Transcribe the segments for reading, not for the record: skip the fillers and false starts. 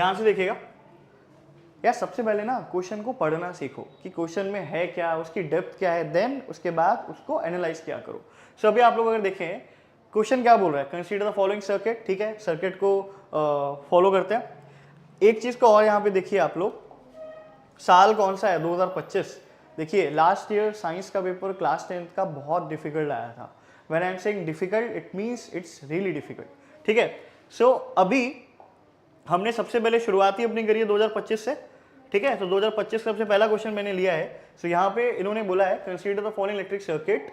ध्यान से देखिएगा यार, सबसे पहले ना क्वेश्चन को पढ़ना सीखो कि क्वेश्चन में है क्या, उसकी डेप्थ क्या है, देन उसके बाद उसको एनालाइज क्या करो। सो अभी आप लोग अगर देखें क्वेश्चन क्या बोल रहा है, कंसीडर द फॉलोइंग सर्किट। ठीक है, सर्किट को फॉलो करते हैं। एक चीज को और यहाँ पे देखिए आप लोग, साल कौन सा है, 2025। देखिए लास्ट ईयर साइंस का पेपर क्लास 10th का बहुत डिफिकल्ट आया था। When I am saying difficult it means it's really difficult. ठीक है, सो अभी हमने सबसे पहले शुरुआती अपनी करी है 2025 से। ठीक है, तो 2025 का सबसे पहला क्वेश्चन मैंने लिया है। सो यहाँ पे इन्होंने बोला है consider the following electric circuit.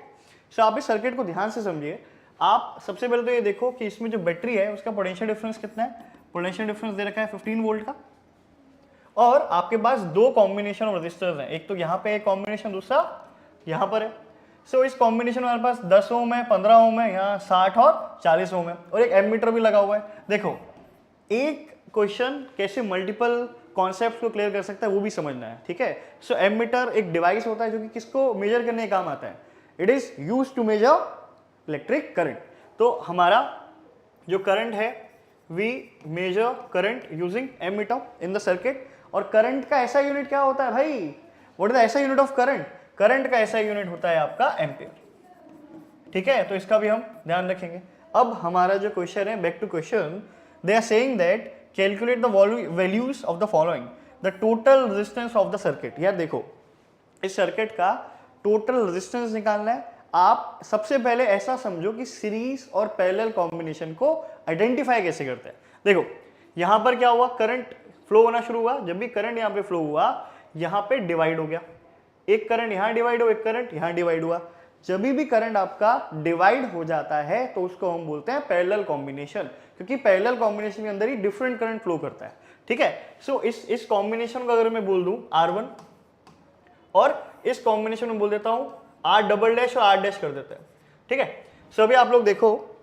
So आप इस सर्किट को ध्यान से समझिए। आप सबसे पहले तो ये देखो कि इसमें जो बैटरी है उसका पोटेंशियल डिफरेंस कितना है। पोटेंशियल डिफरेंस दे रखा है 15 वोल्ट का, और आपके पास दो कॉम्बिनेशन ऑफ रेजिस्टर्स हैं, एक तो यहाँ पे एक कॉम्बिनेशन, दूसरा यहाँ पर है। सो इस कॉम्बिनेशन में हमारे पास 10 ओम है, 15 ओम है, यहाँ 60 और 40 ओम है, और एक एमीटर भी लगा हुआ है। देखो एक क्वेश्चन कैसे मल्टीपल कॉन्सेप्ट को क्लियर कर सकता है वो भी समझना है। ठीक है, सो एमीटर एक डिवाइस होता है जो कि किसको मेजर करने का काम आता है। It is used to measure electric current. तो हमारा जो करंट है, we measure current using ammeter in the circuit. और करंट का ऐसा यूनिट क्या होता है भाई, what is the SI unit of current, current का ऐसा यूनिट होता है आपका एम्पियर। ठीक है, तो इसका भी हम ध्यान रखेंगे। अब हमारा जो क्वेश्चन है, back to question, they are saying that calculate the values of the following, the total resistance of the circuit. यार देखो इस सर्किट का टोटल रेजिस्टेंस निकालना है। आप सबसे पहले ऐसा समझो कि सीरीज और पैरेलल कॉम्बिनेशन को आइडेंटिफाई कैसे करते हैं। देखो यहां पर क्या हुआ, करंट फ्लो होना शुरू हुआ। जब भी करंट यहां पे फ्लो हुआ, यहां पे डिवाइड हो गया, एक करंट यहां डिवाइड हो, एक करंट यहां डिवाइड हुआ। जब भी करंट आपका डिवाइड हो जाता है तो उसको हम बोलते हैं पैरेलल कॉम्बिनेशन, क्योंकि पैरेलल कॉम्बिनेशन के अंदर ही डिफरेंट करंट फ्लो करता है। ठीक है, सो इस कॉम्बिनेशन को अगर मैं बोल दूं R1, और इस कॉम्बिनेशन में बोल देता हूं R डबल डैश और R डैश कर देते हैं। ठीक है, सो अभी आप लोग देखो,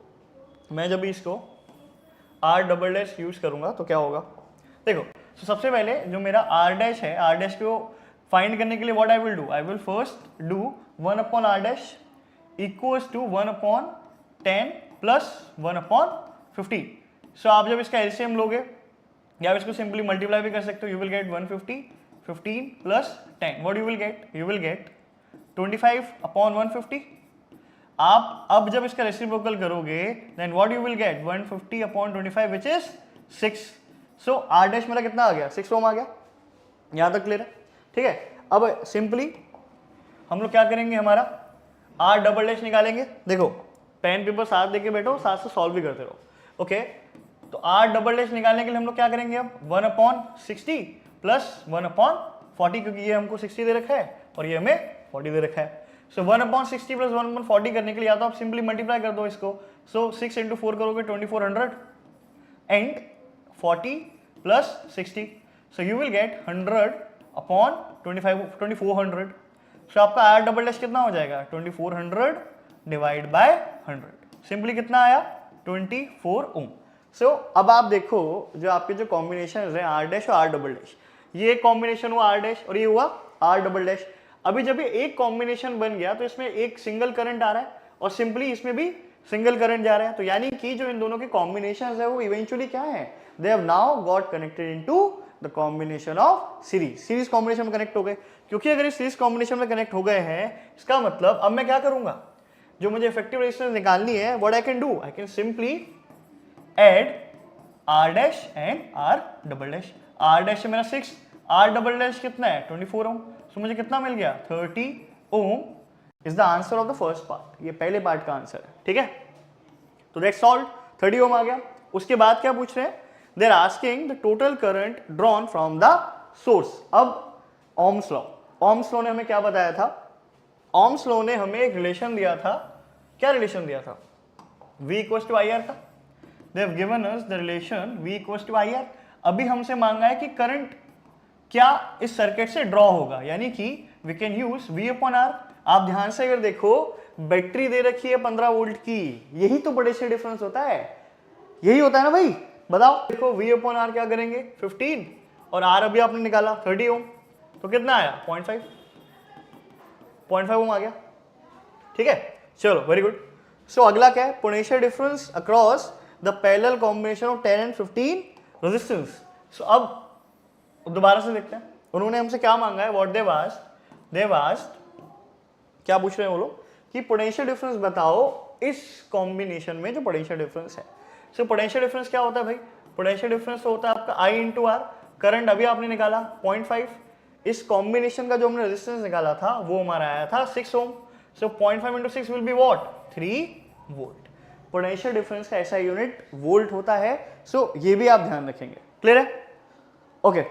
मैं जब इसको R डबल डैश यूज करूंगा तो क्या होगा। देखो तो सबसे पहले जो मेरा R डैश है, R डैश को फाइंड करने के लिए what I will do, I will first do 1 upon R dash equals to 1 upon 10 plus 1 upon 50। So आप जब इसका एलसीएम लोगे या आप इसको सिंपली मल्टीप्लाई भी कर सकते हो, you will get 150, 15 plus 10, what you will get, you will get 25 upon 150। आप अब जब इसका रेसिप्रोकल करोगे then what you will get 150 upon 25 which is 6। So R dash मेरा कितना आ गया, 6 ओम आ गया। यहां तक क्लियर है। ठीक है, अब सिंपली हम लोग क्या करेंगे, हमारा R डबल डैश निकालेंगे। देखो पेन पेपर साथ देके बैठो, साथ से सॉल्व भी करते रहो। ओके, तो R डबल डैश निकालने के लिए हम लोग क्या करेंगे, अब 1 अपॉन 60 प्लस 1 अपॉन 40, क्योंकि ये हमको 60 दे रखा है और ये हमें 40 दे रखा है। सो 1 अपॉन 60 प्लस 1 अपॉन 40 करने के लिए या तो आप सिंपली मल्टीप्लाई कर दो इसको। सो 6 इंटू 4 करोगे 2400 and 40 plus 60, so you will gate 100 upon 2400। सो आपका R डबल डैश कितना हो जाएगा, 2400 डिवाइड बाय 100, सिंपली कितना आया 24 ओम। सो अब आप देखो जो आपके जो कॉम्बिनेशन है R डैश और R डबल डैश, ये एक कॉम्बिनेशन हुआ R डैश और ये हुआ R डबल डैश। अभी जब ये एक कॉम्बिनेशन बन गया तो इसमें एक सिंगल करंट आ रहा है और सिंपली इसमें भी सिंगल करंट जा रहा है। तो यानी कि जो इन दोनों के कॉम्बिनेशन है वो इवेंचुअली क्या है, they have now got connected into the combination of series. Series combination में कनेक्ट हो गए, क्योंकि अगर इस सीरीज कॉम्बिनेशन में कनेक्ट हो गए हैं इसका मतलब अब मैं क्या करूंगा, जो मुझे इफेक्टिव रेजिस्टेंस निकालनी है, what I can do, I can simply add R dash and R double dash. R dash से मेरा 6, R डबल डैश कितना है 24 ओम। सो मुझे कितना मिल गया 30 ohm is the answer of the first part. ये पहले पार्ट का आंसर है। ठीक है, तो दैट्स सॉल्व्ड, 30 ओम आ गया। उसके बाद क्या पूछ रहे हैं, they are asking the total current drawn from the source. अब ओम्स लॉ, ओम्स लॉ ने हमें क्या बताया था, ओम्स लॉ ने हमें एक रिलेशन दिया था। क्या रिलेशन दिया था, V इक्वल्स टू IR था। They have given us the relation V equals to IR। अभी हमसे मांगा है कि करंट क्या इस सर्किट से ड्रॉ होगा, यानी कि we can use V upon R। आप ध्यान से अगर देखो बैटरी दे रखी है 15 वोल्ट की, यही तो बड़े से डिफरेंस होता है, यही होता है ना भाई, बताओ। देखो V अपॉन R क्या करेंगे 15 और R अभी आपने निकाला 30 ओम, तो कितना आया 0.5 ओम आ गया। ठीक है, चलो वेरी गुड। सो अगला क्या है, potential difference across the parallel combination of 10 and 15 resistance. So अब दोबारा से देखते हैं उन्होंने हमसे क्या मांगा है, व्हाट दे वास्ट क्या पूछ रहे हैं वो लोग कि पोटेंशियल डिफरेंस बताओ इस कॉम्बिनेशन में जो पोटेंशियल डिफरेंस है। सो पोटेंशियल डिफरेंस क्या होता है भाई, पोटेंशियल डिफरेंस होता है आपका I इंटू आर, करंट अभी आपने निकाला 0.5, इस कॉम्बिनेशन का जो हमने रेजिस्टेंस निकाला था वो हमारा आया था 6 ओम। सो 0.5 into 6 will be what, 3 volt. Potential difference का ऐसा यूनिट वोल्ट होता है। सो ये भी आप ध्यान रखेंगे, क्लियर है? ओके